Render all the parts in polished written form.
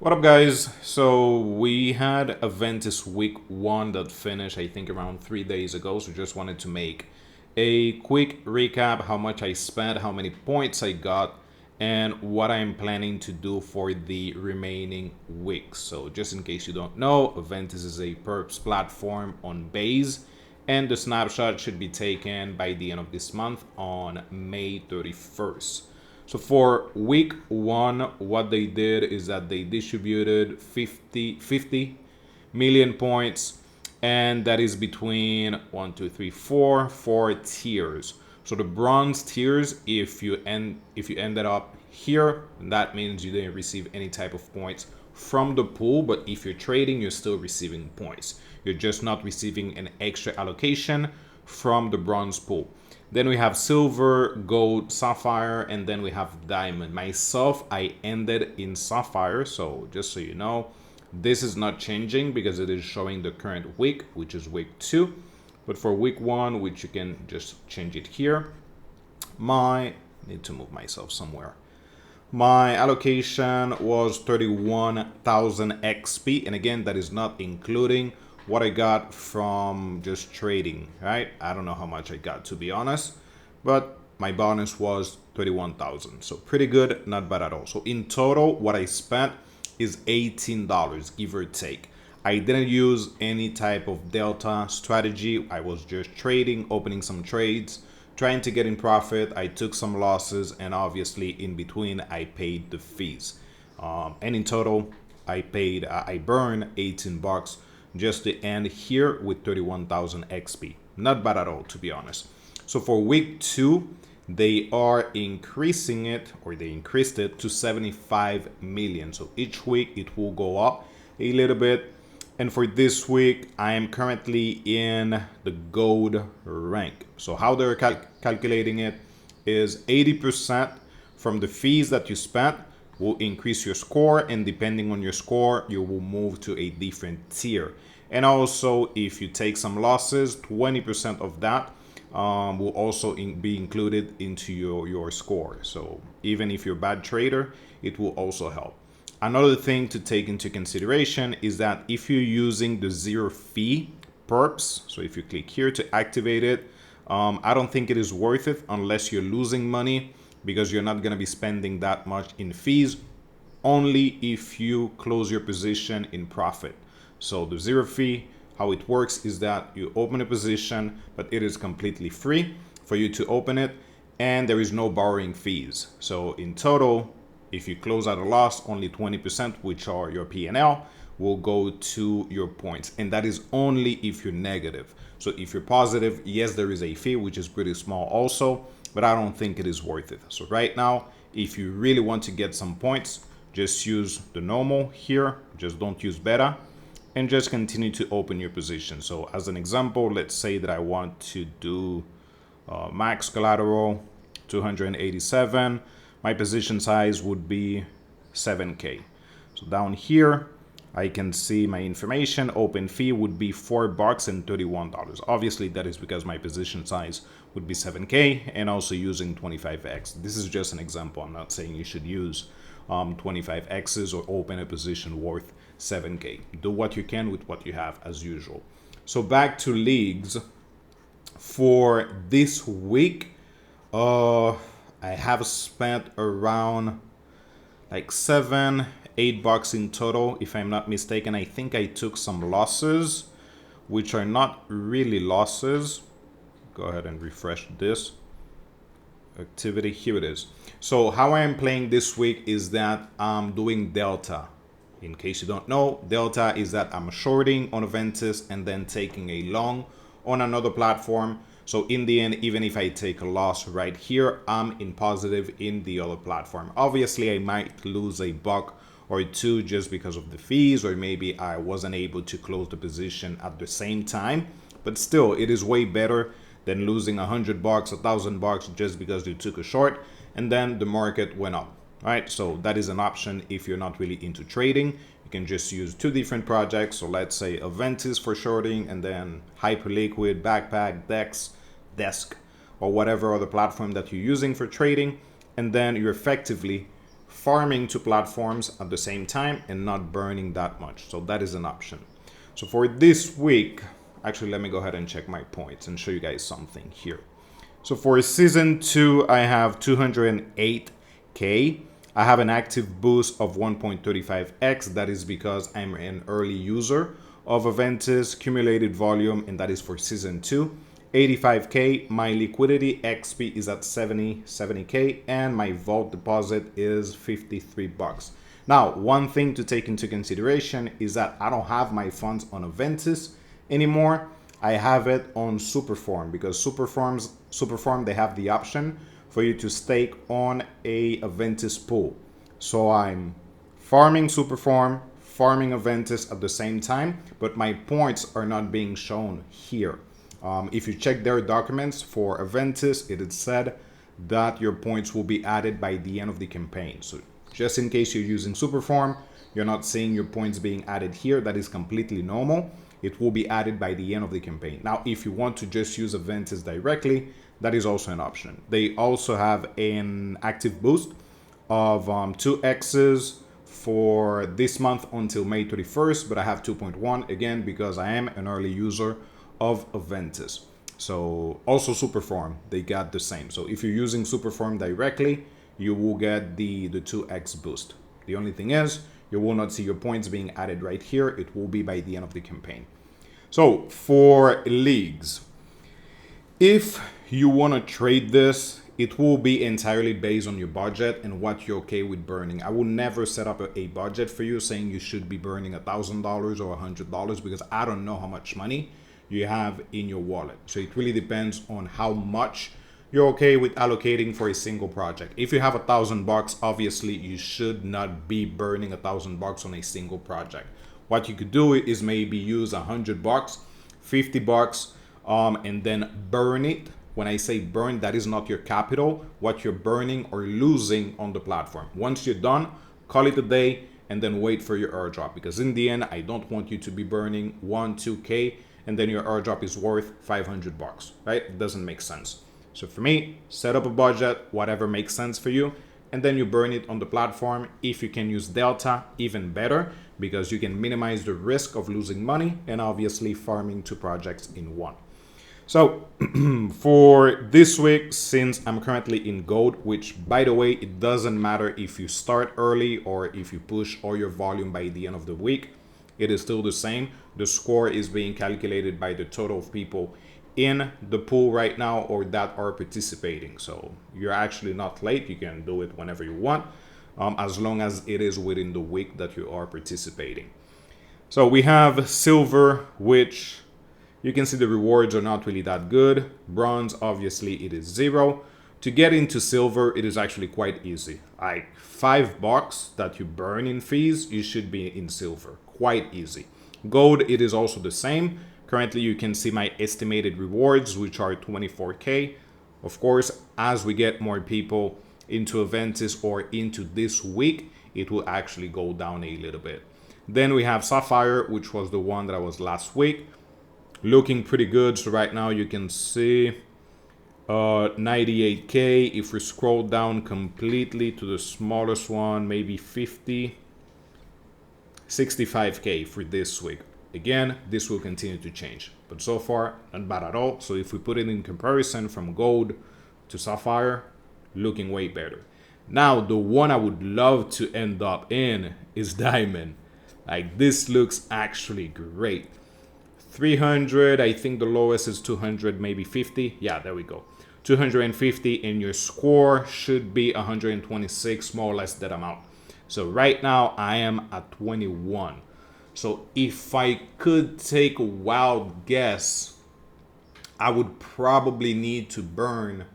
What up, guys? So we had Avantis week 1 that finished, I think, around 3 days ago. So just wanted to make a quick recap: how much I spent, how many points I got, and what I'm planning to do for the remaining weeks. So just in case you don't know, Avantis is a perps platform on Base, and the snapshot should be taken by the end of this month on May 31st. So for week 1, what they did is that they distributed 50 million points, and that is between 4 tiers. So the bronze tiers, if you ended up here, that means you didn't receive any type of points from the pool, but if you're trading, you're still receiving points. You're just not receiving an extra allocation from the bronze pool. Then we have silver, gold, sapphire, and then we have diamond. Myself, I ended in sapphire, so just so you know, this is not changing because it is showing the current week, which is week 2. But for week 1, which you can just change it here, need to move myself somewhere. My allocation was 31,000 XP, and again, that is not including what I got from just trading, right? I don't know how much I got, to be honest, but my bonus was 31,000. So pretty good, not bad at all. So in total, what I spent is $18, give or take. I didn't use any type of delta strategy. I was just trading, opening some trades, trying to get in profit. I took some losses, and obviously in between I paid the fees. And in total, I burned 18 bucks just to end here with 31,000 XP. Not bad at all, to be honest. So for week 2, they are increasing it, or they increased it to 75 million. So each week it will go up a little bit. And for this week, I am currently in the gold rank. So how they're calculating it is 80% from the fees that you spent will increase your score, and depending on your score, you will move to a different tier. And also, if you take some losses, 20% of that will also be included into your score. So even if you're a bad trader, it will also help. Another thing to take into consideration is that if you're using the zero fee perps, so if you click here to activate it, I don't think it is worth it unless you're losing money, because you're not going to be spending that much in fees, only if you close your position in profit. So the zero fee, how it works is that you open a position, but it is completely free for you to open it, and there is no borrowing fees. So in total, if you close at a loss, only 20%, which are your P&L, will go to your points. And that is only if you're negative. So if you're positive, yes, there is a fee, which is pretty small also, but I don't think it is worth it. So right now, if you really want to get some points, just use the normal here. Just don't use beta, and just continue to open your position. So as an example, let's say that I want to do max collateral 287. My position size would be 7K. So down here, I can see my information. Open fee would be $4 and $31. Obviously, that is because my position size would be 7K, and also using 25x. This is just an example. I'm not saying you should use 25x's or open a position worth 7K. Do what you can with what you have, as usual. So back to leagues. For this week, I have spent around like $7-8 in total, if I'm not mistaken. I think I took some losses, which are not really losses. Go ahead and refresh this activity. Here it is. So how I am playing this week is that I'm doing delta. In case you don't know, delta is that I'm shorting on Avantis and then taking a long on another platform. So in the end, even if I take a loss right here, I'm in positive in the other platform. Obviously, I might lose a buck or two just because of the fees, or maybe I wasn't able to close the position at the same time. But still, it is way better than losing $100, $1,000 just because you took a short and then the market went up. Right, so that is an option if you're not really into trading. You can just use 2 different projects. So let's say Avantis for shorting, and then Hyperliquid, Backpack, Desk, or whatever other platform that you're using for trading. And then you effectively farming two platforms at the same time and not burning that much. So that is an option. So for this week, actually, let me go ahead and check my points and show you guys something here. So for season 2, I have 208K. I have an active boost of 1.35x. That is because I'm an early user of Avantis cumulated volume, and that is for season 2. 85K. My liquidity XP is at 70K, and my vault deposit is 53 bucks. Now, one thing to take into consideration is that I don't have my funds on Avantis anymore. I have it on Superform, because Superform, they have the option for you to stake on a Avantis pool. So I'm farming Superform, farming Avantis at the same time, but my points are not being shown here. If you check their documents for Avantis, it is said that your points will be added by the end of the campaign. So just in case you're using Superform, you're not seeing your points being added here. That is completely normal. It will be added by the end of the campaign. Now, if you want to just use Avantis directly, that is also an option. They also have an active boost of 2x's for this month until May 31st, but I have 2.1 again because I am an early user of Avantis. So also Superform, they got the same. So if you're using Superform directly, you will get the 2x boost. The only thing is, you will not see your points being added right here. It will be by the end of the campaign. So for leagues, if you want to trade this, it will be entirely based on your budget and what you're okay with burning. I will never set up a budget for you saying you should be burning $1,000 or $100 because I don't know how much money you have in your wallet. So it really depends on how much you're okay with allocating for a single project. If you have $1,000, obviously you should not be burning $1,000 on a single project. What you could do is maybe use $100, $50, and then burn it. When I say burn, that is not your capital, what you're burning or losing on the platform. Once you're done, call it a day and then wait for your airdrop, because in the end, I don't want you to be burning 1-2K and then your airdrop is worth $500, right? It doesn't make sense. So for me, set up a budget, whatever makes sense for you, and then you burn it on the platform. If you can use Delta, even better, because you can minimize the risk of losing money and obviously farming two projects in one. So for this week, since I'm currently in gold, which by the way, it doesn't matter if you start early or if you push all your volume by the end of the week, it is still the same. The score is being calculated by the total of people in the pool right now or that are participating. So you're actually not late. You can do it whenever you want, as long as it is within the week that you are participating. So we have silver, which you can see the rewards are not really that good. Bronze, obviously it is 0. To get into silver, it is actually quite easy. Like $5 that you burn in fees, you should be in silver. Quite easy. Gold, it is also the same. Currently, you can see my estimated rewards, which are 24K. Of course, as we get more people into Avantis or into this week, it will actually go down a little bit. Then we have Sapphire, which was the one that I was last week. Looking pretty good. So right now you can see 98K. If we scroll down completely to the smallest one, maybe 50, 65K for this week. Again, this will continue to change, but so far, not bad at all. So if we put it in comparison from gold to sapphire, looking way better. Now, the one I would love to end up in is diamond. Like, this looks actually great. 300, I think the lowest is 200, maybe 50. Yeah, there we go. 250, and your score should be 126, more or less that amount. So right now, I am at 21. So if I could take a wild guess, I would probably need to burn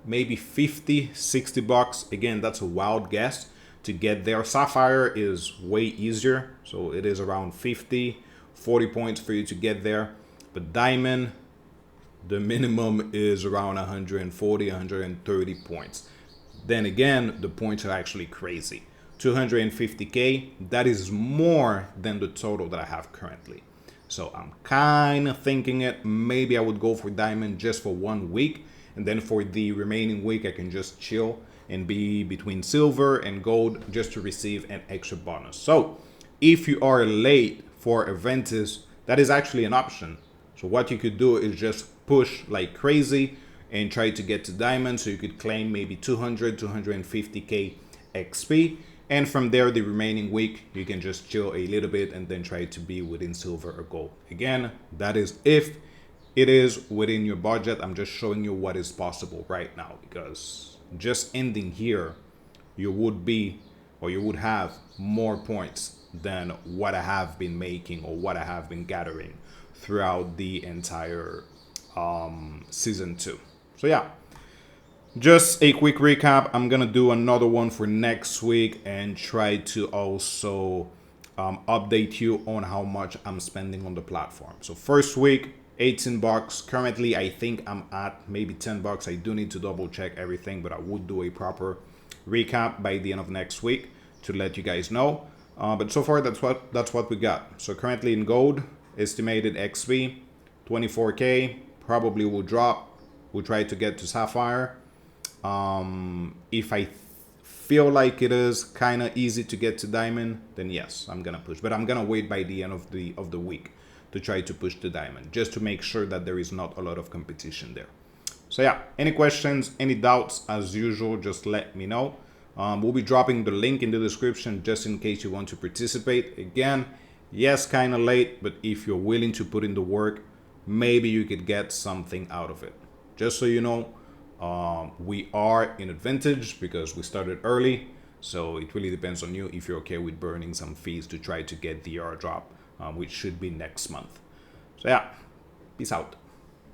maybe 50, 60 bucks. Again, that's a wild guess to get there. Sapphire is way easier. So it is around 50, 40 points for you to get there. But diamond, the minimum is around 140, 130 points. Then again, the points are actually crazy. 250K, that is more than the total that I have currently. So I'm kind of thinking it, maybe I would go for diamond just for 1 week, and then for the remaining week I can just chill and be between silver and gold just to receive an extra bonus. So if you are late for Avantis, that is actually an option. So what you could do is just push like crazy and try to get to diamond, so you could claim maybe 200, 250k XP. And from there, the remaining week, you can just chill a little bit and then try to be within silver or gold. Again, that is if it is within your budget. I'm just showing you what is possible right now, because just ending here, you would be, or you would have more points than what I have been making or what I have been gathering throughout the entire season 2. So yeah, just a quick recap. I'm gonna do another one for next week and try to also update you on how much I'm spending on the platform. So first week, 18 bucks. Currently, I think I'm at maybe 10 bucks. I do need to double check everything, but I would do a proper recap by the end of next week to let you guys know. But so far, that's what we got. So currently in gold, estimated XP 24k. Probably will drop. We'll try to get to sapphire. If I feel like it is kind of easy to get to diamond, then yes, I'm gonna push. But I'm gonna wait by the end of the week to try to push the diamond, just to make sure that there is not a lot of competition there. So yeah, any questions, any doubts, as usual, just let me know. We'll be dropping the link in the description just in case you want to participate. Again, yes, kind of late, but if you're willing to put in the work, maybe you could get something out of it. Just so you know, we are in advantage because we started early. So it really depends on you if you're okay with burning some fees to try to get the airdrop, which should be next month. So yeah, peace out.